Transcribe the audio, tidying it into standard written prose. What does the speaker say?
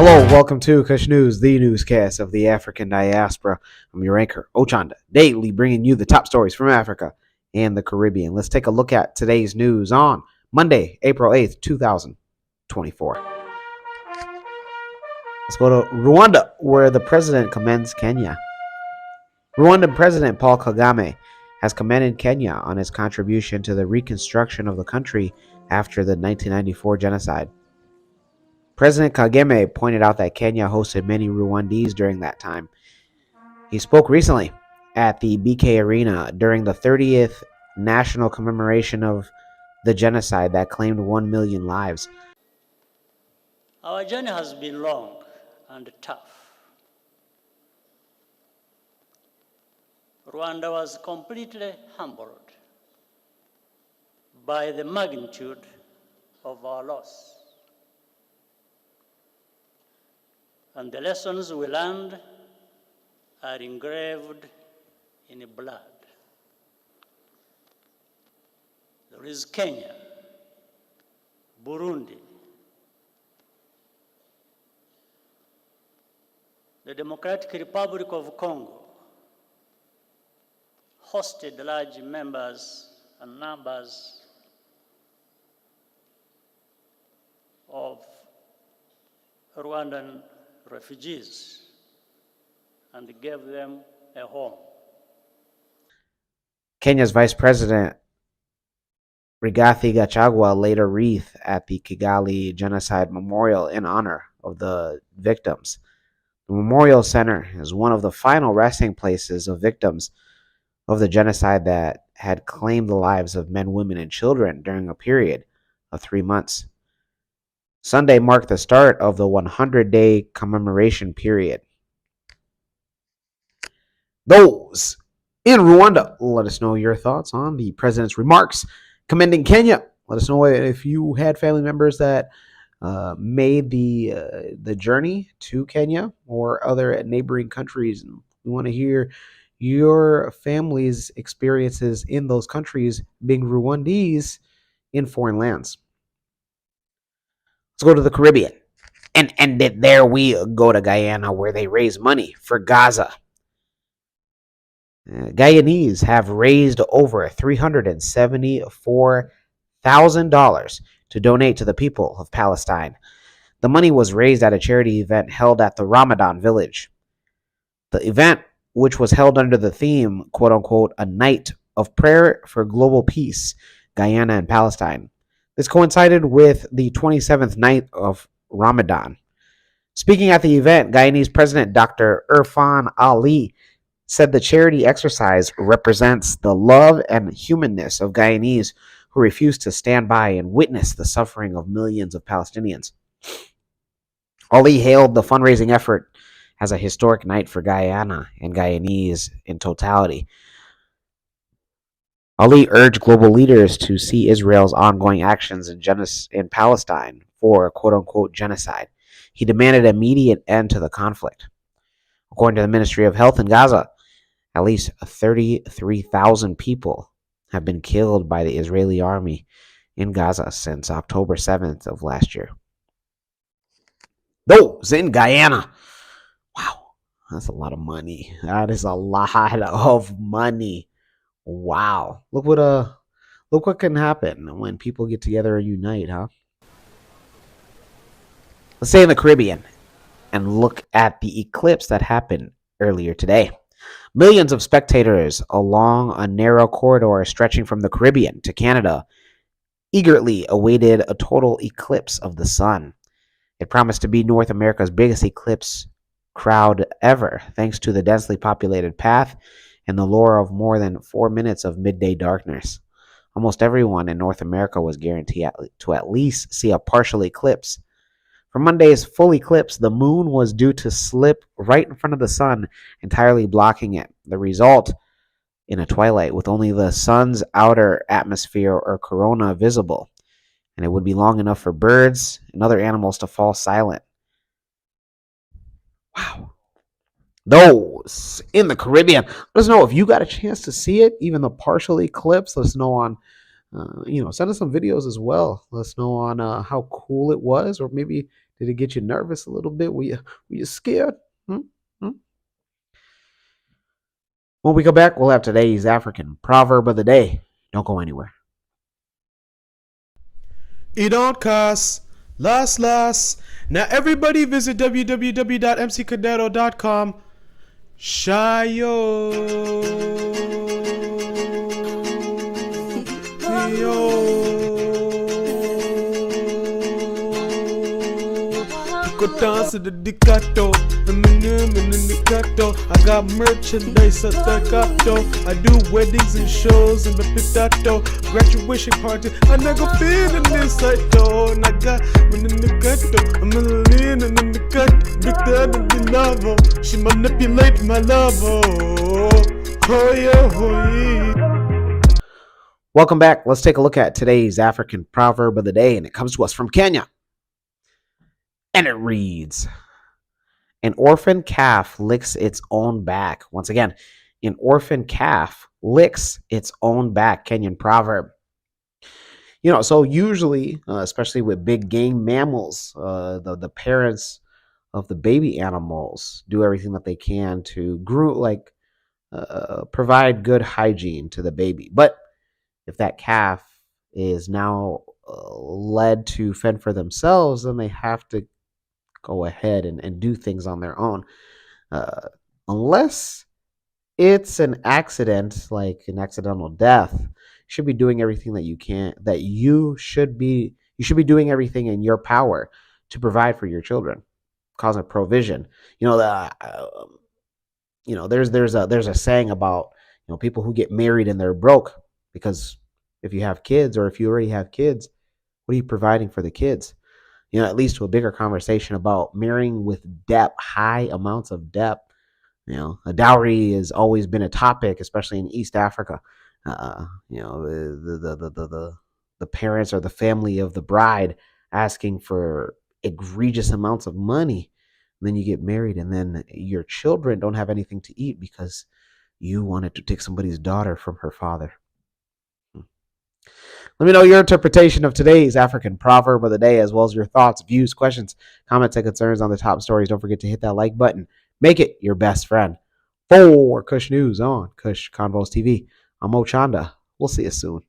Hello, welcome to Kush News, the newscast of the African diaspora. I'm your anchor, Ochanda, daily bringing you the top stories from Africa and the Caribbean. Let's take a look at today's news on Monday, April 8th, 2024. Let's go to Rwanda, where the president commends Kenya. Rwandan President Paul Kagame has commended Kenya on its contribution to the reconstruction of the country after the 1994 genocide. President Kagame pointed out that Kenya hosted many Rwandese during that time. He spoke recently at the BK Arena during the 30th national commemoration of the genocide that claimed 1 million lives. Our journey has been long and tough. Rwanda was completely humbled by the magnitude of our loss. And the lessons we learned are engraved in blood. There is Kenya, Burundi, the Democratic Republic of Congo hosted large numbers of Rwandan refugees and gave them a home. Kenya's Vice President Rigathi Gachagua laid a wreath at the Kigali Genocide Memorial in honor of the victims. The Memorial Center is one of the final resting places of victims of the genocide that had claimed the lives of men, women, and children during a period of 3 months. Sunday marked the start of the 100-day commemoration period. Those in Rwanda, let us know your thoughts on the president's remarks commending Kenya. Let us know if you had family members that made the journey to Kenya or other neighboring countries. We want to hear your family's experiences in those countries being Rwandese in foreign lands. Let's go to the Caribbean. And there we go to Guyana, where they raise money for Gaza. Guyanese have raised over $374,000 to donate to the people of Palestine. The money was raised at a charity event held at the Ramadan village. The event, which was held under the theme, quote unquote, a night of prayer for global peace, Guyana and Palestine. This coincided with the 27th night of Ramadan. Speaking at the event, Guyanese President Dr. Irfan Ali said the charity exercise represents the love and humanness of Guyanese who refuse to stand by and witness the suffering of millions of Palestinians. Ali hailed the fundraising effort as a historic night for Guyana and Guyanese in totality. Ali urged global leaders to see Israel's ongoing actions in Palestine for quote-unquote genocide. He demanded an immediate end to the conflict. According to the Ministry of Health in Gaza, at least 33,000 people have been killed by the Israeli army in Gaza since October 7th of last year. Those in Guyana. Wow, that's a lot of money. That is a lot of money. Wow. Look what can happen when people get together and unite, huh? Let's stay in the Caribbean and look at the eclipse that happened earlier today. Millions of spectators along a narrow corridor stretching from the Caribbean to Canada eagerly awaited a total eclipse of the sun. It promised to be North America's biggest eclipse crowd ever, thanks to the densely populated path and the lure of more than 4 minutes of midday darkness. Almost everyone in North America was guaranteed to at least see a partial eclipse. For Monday's full eclipse, the moon was due to slip right in front of the sun, entirely blocking it. The result in a twilight with only the sun's outer atmosphere or corona visible, and it would be long enough for birds and other animals to fall silent. Wow. Those in the Caribbean. Let us know if you got a chance to see it, even the partial eclipse. Let us know on, send us some videos as well. Let us know on how cool it was, or maybe Did it get you nervous a little bit? Were you scared? Hmm? Hmm? When we come back, we'll have today's African proverb of the day. Don't go anywhere. It don't cost. Last. Now everybody visit www.mccadero.com. Shayo. Go dance to the Dicato. I got merchandise at the Gato. I do weddings and shows in the Pitato. Graduation party. I never been in this site though. And I got in the Gato. I'm a lean in the cut. Big dad of the novel. She manipulate my love. Oh yeah. Welcome back. Let's take a look at today's African proverb of the day, and it comes to us from Kenya. And it reads, an orphan calf licks its own back. Once again, an orphan calf licks its own back. Kenyan proverb. So usually, especially with big game mammals, the parents of the baby animals do everything that they can to provide good hygiene to the baby. But if that calf is now led to fend for themselves, then they have to go ahead and do things on their own. Unless it's an accident, like an accidental death, you should be doing everything that you can, you should be doing everything in your power to provide for your children, causing provision. There's a saying about, people who get married and they're broke, because if you have kids, or if you already have kids, what are you providing for the kids? It leads to a bigger conversation about marrying with debt, high amounts of debt. A dowry has always been a topic, especially in East Africa. The parents or the family of the bride asking for egregious amounts of money. And then you get married, and then your children don't have anything to eat because you wanted to take somebody's daughter from her father. Let me know your interpretation of today's African proverb of the day, as well as your thoughts, views, questions, comments, and concerns on the top stories. Don't forget to hit that like button. Make it your best friend. For Kush News on Kush Convos TV, I'm Ochanda. We'll see you soon.